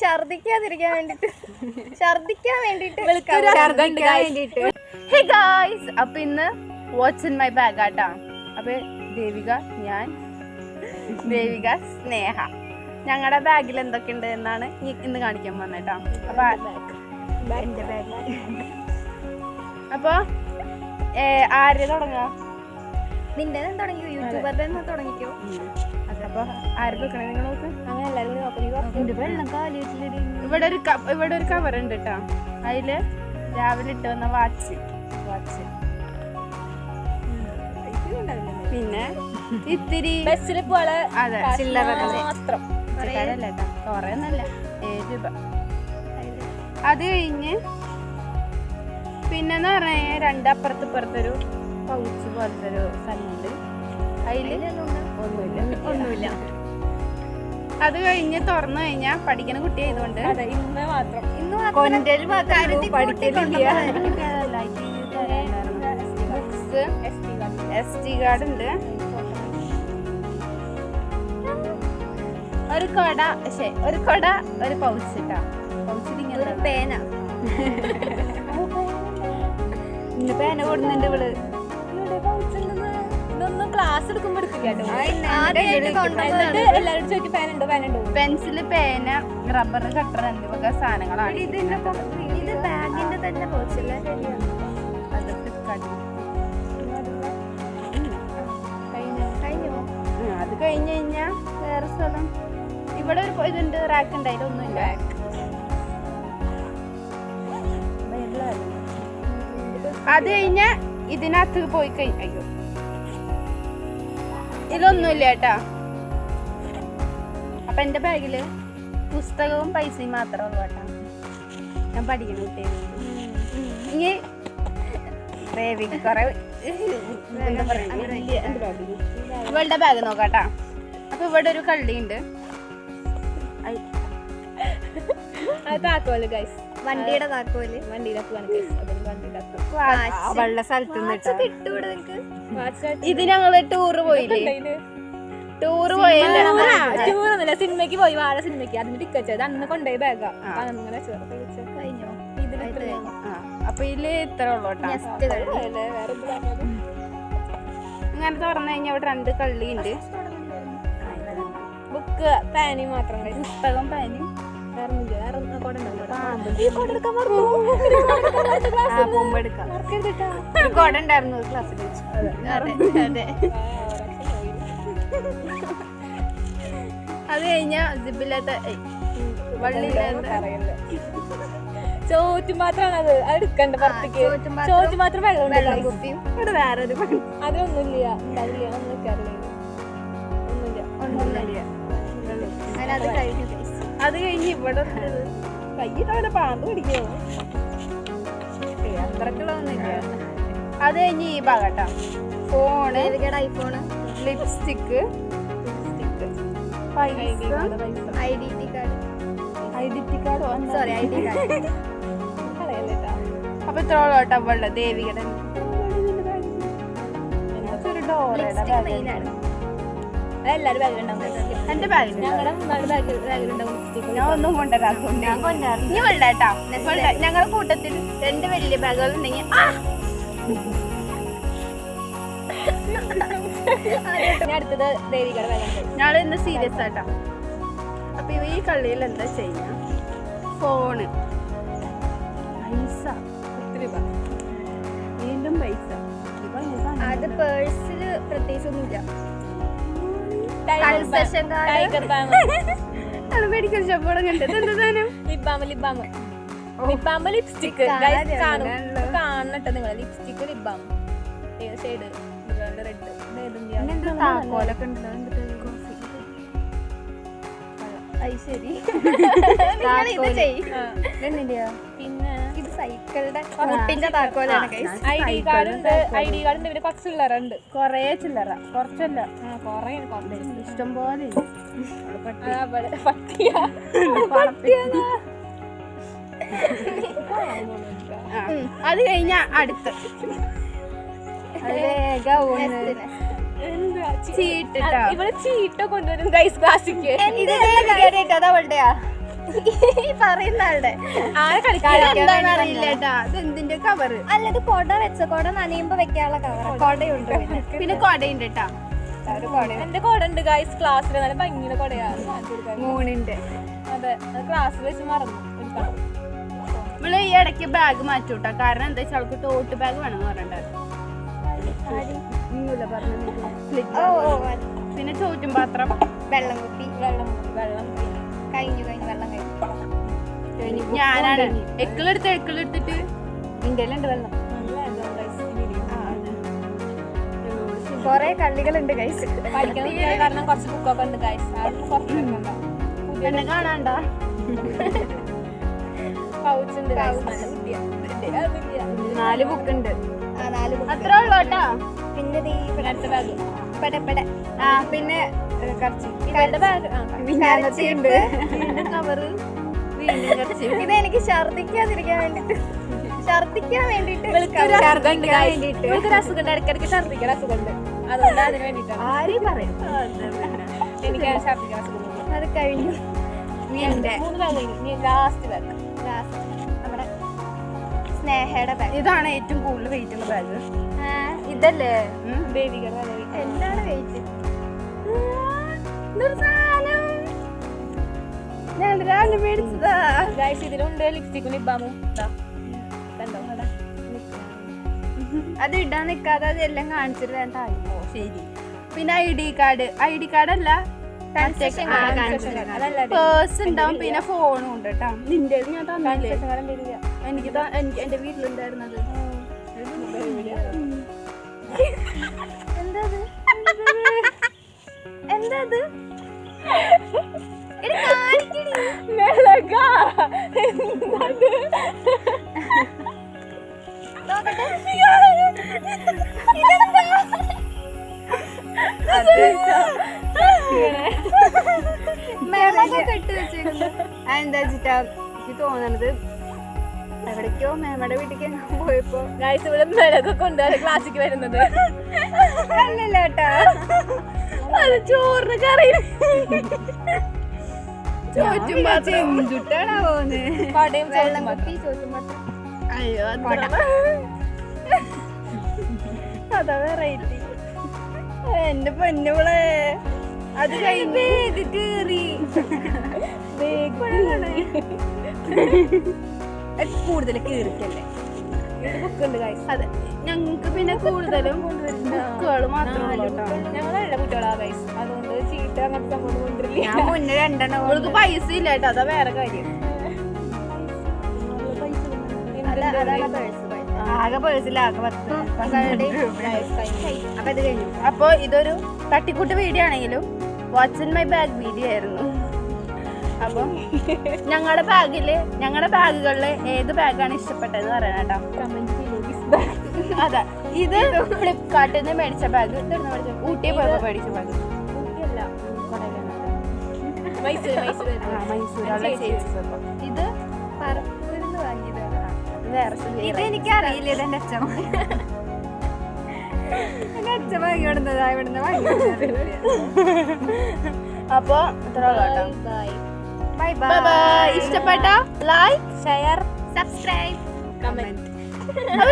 ഛർദിക്കാതിരിക്കാൻ വേണ്ടിട്ട് hey guys, അപ്പൊ ഇന്ന് വാട്ട്സ് ഇൻ മൈ ബാഗ് ആട്ടാ. അപ്പൊ ദേവിക, ഞാൻ, ദേവിക, സ്നേഹ, ഞങ്ങളുടെ ബാഗിൽ എന്തൊക്കെയുണ്ട് എന്നാണ് ഇന്ന് കാണിക്കാൻ വന്നേട്ടാ. അപ്പൊ ആര് തുടങ്ങാ? നിന്റെ തുടങ്ങിക്കോ, യൂട്യൂബറുടെ തുടങ്ങിക്കോ. അപ്പൊ ആര് നോക്കണേ? നിങ്ങൾ നോക്ക്. അങ്ങനെ എല്ലാരും ഇവിടെ ഒരു കവർ ഉണ്ട് കേട്ടോ. അതില് രാവിലെ ഇട്ട് വന്ന വാച്ച് പിന്നെ ഇത്തിരി ബസ്സിൽ പോലെ അതെ ചില്ലറ മാത്രം. കൊറേ ഒന്നല്ല, 7 രൂപ. അത് കഴിഞ്ഞ് പിന്നെന്ന് പറഞ്ഞ രണ്ടപ്പുറത്തിപ്പുറത്തൊരു പൗച്ച് പോലത്തെ ഒരു സ്ഥലമുണ്ട്. അതില് ഒന്നുമില്ല. അത് കഴിഞ്ഞ് തുറന്നു കഴിഞ്ഞാ പഠിക്കുന്ന കുട്ടി ആയതുകൊണ്ട് SD കാർഡ് ഉണ്ട്, ഒരു കൊട, ഒരു പൗച്ച് ഇട്ടാ. പൗച്ചിൽ പേന പേന കൊടുക്കുന്നുണ്ട് ഇവള്. ക്ലാസ് എടുക്കുമ്പോ പെൻസില്, പേന, റബ്ബർ, കട്ടർ എന്നിവ സാധനങ്ങളാണ്. ഇത് ബാഗിന്റെ തന്നെ പോച്ചല്ലേ? അത് കഴിഞ്ഞ് കഴിഞ്ഞാ വേറെ സ്ഥലം ഇവിടെ ഒരു ഇതുണ്ട്, റാക്ക് ഉണ്ട്, അതിലൊന്നുമില്ല. അത് കഴിഞ്ഞ ഇതിനകത്ത് പോയി കഴിഞ്ഞ അയ്യോ ഇതൊന്നുമില്ല കേട്ടാ. അപ്പൊ എന്റെ ബാഗില് പുസ്തകവും പൈസയും മാത്രമേ ഉള്ളൂ കേട്ടാ. ഞാൻ പഠിക്കുന്ന കുട്ടികൾ ഇനി കൊറേ എന്താ പറയാ, ഇവളുടെ ബാഗ് നോക്കാട്ടാ. അപ്പൊ ഇവിടെ ഒരു കള്ളിയുണ്ട്, താക്കോല് ഗൈസ്, വണ്ടിയുടെ താക്കോല്. അവളുടെ സ്ഥലത്ത് കിട്ടൂടെ നിങ്ങക്ക്? ഇത് ഞങ്ങള് ടൂറ് പോയില്ലേ? ടൂറ് ടൂറൊന്നുമില്ല, സിനിമയ്ക്ക് പോയി, വാഴ സിനിമയ്ക്ക്. അതിന് ടിക്കറ്റ് അത് അന്ന് കൊണ്ടുപോയി ബാഗാ. അങ്ങനെ കഴിഞ്ഞോ? അപ്പൊ ഇതില് ഇത്ര ഉള്ളു കേട്ടോ. ഇങ്ങനെ തുറന്നു കഴിഞ്ഞാൽ അവിടെ 2 കള്ളിയുണ്ട്. ബുക്ക്, പേനി മാത്രം, പുസ്തകം, പേനും കൊട ഉണ്ടായിരുന്നു ക്ലാസ്സിൽ വെച്ചു. അത് കഴിഞ്ഞാ ജിബില്ലാത്ത ചോറ്റ് മാത്രമാണ് അത് എടുക്കണ്ട. പുറത്തേക്ക് ചോറ്റ് മാത്രം വെള്ളം കുപ്പിയും ഇവിടെ വേറെ ഒരു അതൊന്നുമില്ല, ഒന്നുമില്ല. അത് കഴിഞ്ഞ് ഇവിടെ കയ്യിലവിടെ പാമ്പ് പിടിക്കോ, അത്രക്കുള്ളതൊന്നുമില്ല. അത് കഴിഞ്ഞ് ഈ ഭാഗട്ടാ phone, iPhone, lipstick, identity card. അപ്പൊ ഇത്ര ഉള്ളോട്ടാ അവളുടെ ദേവികയുടെ. ഒരു ഡോറയുടെ ബാഗ്. എല്ലാരും ബാഗിലുണ്ടാവും. എന്റെ ബാഗിൽ ഞാൻ ഒന്നും കൊണ്ടുവരാത്തോണ്ട് ഇനി വെള്ളേട്ടാ. ഞങ്ങളുടെ കൂട്ടത്തിൽ 2 വലിയ ബാഗുകൾ ഉണ്ടെങ്കിൽ അടുത്തത് ദേവികയുടെ ബാഗുണ്ട്. ഞങ്ങൾ ഇന്ന് സീരിയസ് ആയിട്ടാ. അപ്പൊ ഈ കള്ളിയിൽ എന്താ ചെയ്യാ? ഫോണ്, പൈസ, 10 രൂപ, വീണ്ടും പൈസ. അത് പേഴ്സില് പ്രത്യേകിച്ചൊന്നുമില്ല. മെഡിക്കൽ ഷോപ്പോടെ കണ്ടത് എന്താ സാധനം? ലിബാം, ലിപ്സ്റ്റിക്ക് കാണട്ടെ നിങ്ങൾ. Lipstick, lip balm, shade red. താക്കോലൊക്കെ ഉണ്ടല്ലോ. പിന്നെ ഇത് സൈക്കിളുടെ മുട്ടിന്റെ താക്കോലാണ്. ID കാർഡ് ഉണ്ട്. ഇവര് കുറച്ച് ചില്ലറ ഉണ്ട്, കൊറേ ചില്ലറ, കുറച്ചല്ല കൊറേ ഇഷ്ടം പോലെ. അത് കഴിഞ്ഞ അടുത്ത് ഇവിടെ ചീട്ട കൊണ്ടുവരും ഗൈസ്. ക്ലാസിക്ക് പറയുന്ന ആളുടെ ആരെ കളിക്കാൻ അറിയില്ല കേട്ടാ. ഇത് എന്തിന്റെ കവറ്? അല്ല ഇത് കൊട വെച്ച കൊട നനയുമ്പോ വെക്കാനുള്ള കവർ കൊടയുണ്ട് പിന്നെ കൊടയുണ്ട് കേട്ടാ. എന്റെ കൊട ഉണ്ട് ഗൈസ് ക്ലാസ്സിൽ നല്ല ഭംഗിയുടെ കൊടയാണ് മൂണിന്റെ. അതെ അത് ക്ലാസ്സിൽ വെച്ച് മറന്നു എടുക്കണം. നമ്മള് ഈ ഇടയ്ക്ക് ബാഗ് മാറ്റൂട്ടാ. കാരണം എന്താ വെച്ചാൽ അവൾക്ക് ടോട്ട് ബാഗ് വേണമെന്ന് പറഞ്ഞിട്ടുണ്ടായിരുന്നു. പിന്നെ ചോറ്റും പാത്രം, വെള്ളം കുപ്പി വെള്ളം കഴിഞ്ഞു വെള്ളം കഴിഞ്ഞു. ഞാനാണ് എക്കിളെടുത്തിട്ട് ഇന്ത്യയിലുണ്ട് വെള്ളം. കൊറേ കള്ളികളുണ്ട് ഗൈസ്. പഠിക്കുന്ന കാരണം കുറച്ച് ബുക്കൊക്കെ ഉണ്ട് ഗൈസ്. എന്നെ കാണാണ്ട പൗച്ചുണ്ട് 4 ബുക്ക് ഉണ്ട്. 4 ബുക്ക് അത്ര ഉള്ളു കേട്ടാ. പിന്നെ പെടപ്പെട പിന്നെ ഇത് എനിക്ക് ഛർദിക്കാതിരിക്കാൻ വേണ്ടിട്ട് അസുഖം ഇടയ്ക്കിടയ്ക്ക് ഛർദിക്കാൻ അസുഖമുണ്ട്. അതുകൊണ്ട് അതിന് വേണ്ടിട്ടാണ്. ആരെയും പറയും. എനിക്ക് ഛർദിക്കാൻ അസുഖം. അത് കഴിഞ്ഞു. 3 ബാഗ് കഴിഞ്ഞു. ലാസ്റ്റ് നമ്മുടെ സ്നേഹയുടെ ബാഗ്. ഇതാണ് ഏറ്റവും കൂടുതൽ വെയിറ്റ് ഉള്ള ബാഗ്. ഇതല്ലേ എന്താണ് വെയിറ്റ്? ഇതിലുണ്ട് ലിപ്സ്റ്റിക്കും ലിബാമും. അത് ഇടാൻ നിക്കാതെ അതെല്ലാം കാണിച്ചിട്ട് വേണ്ട. ശരി. പിന്നെ ഐ ഡി കാർഡ് അല്ല, പേഴ്സ് ഉണ്ടാവും. പിന്നെ ഫോണും ഉണ്ട് കേട്ടോ. നിന്റെ ഞാൻ തന്നില്ലേ? എനിക്ക് എന്റെ വീട്ടിലുണ്ടായിരുന്നത്. എന്താ എന്താ വെച്ചിട്ടാ എനിക്ക് തോന്നണത് എവിടേക്കോ മേമയുടെ വീട്ടിലേക്ക് പോയപ്പോ ഇവിടെ മിളകൊക്കെ കൊണ്ടുവരെ ക്ലാസ്സിക്ക് വരുന്നത് അല്ലല്ല കേട്ടാ. അത് ചോറിന് കറി എന്തുട്ടാണാ പോകുന്നത്? അയ്യോ അതാ വെറൈറ്റി. എന്റെ പൊന്നുകളെ അത് കഴിഞ്ഞ് കേറി കൂടുതൽ കേറിക്കല്ലേ. അതെ ഞങ്ങക്ക് പിന്നെ കൂടുതലും ബുക്കുകൾ മാത്രമേ ഞങ്ങളല്ല കുട്ടികളാ ഗൈസ്. അതുകൊണ്ട് ചീട്ട അങ്ങനത്തെ സംഭവം കൊണ്ടിരില്ല. ഞാൻ മുന്നേ 2 നമ്മൾക്ക് പൈസ ഇല്ല കേട്ടോ. അതാ വേറെ കാര്യം. ആകെ പേഴ്സിലാകെ 10. അപ്പൊ ഇത് കഴിഞ്ഞു. അപ്പൊ ഇതൊരു തട്ടിക്കൂട്ട് വീഡിയോ ആണെങ്കിലും what's in my bag video ആയിരുന്നു. അപ്പൊ ഞങ്ങളുടെ ബാഗുകളില് ഏത് ബാഗാണ് ഇഷ്ടപ്പെട്ടതെന്ന് പറയണം കേട്ടോ. അതെ ഇത് ഫ്ലിപ്കാർട്ടിൽ നിന്ന് മേടിച്ച ബാഗ്. ഊട്ടി പോയപ്പോ മേടിച്ച ബാഗ്. മൈസൂരുള്ള ഇത് ഇത് എനിക്കറിയില്ല. ഇതെന്റെ അച്ഛൻ വാങ്ങിയോടുന്നതാ ഇവിടുന്ന് വാങ്ങി. അപ്പൊ ഇത്ര ബൈ ഇഷ്ടപ്പെട്ട ലൈക്ക്, ഷെയർ, സബ്സ്ക്രൈബ്, കമന്റ്. അപ്പൊ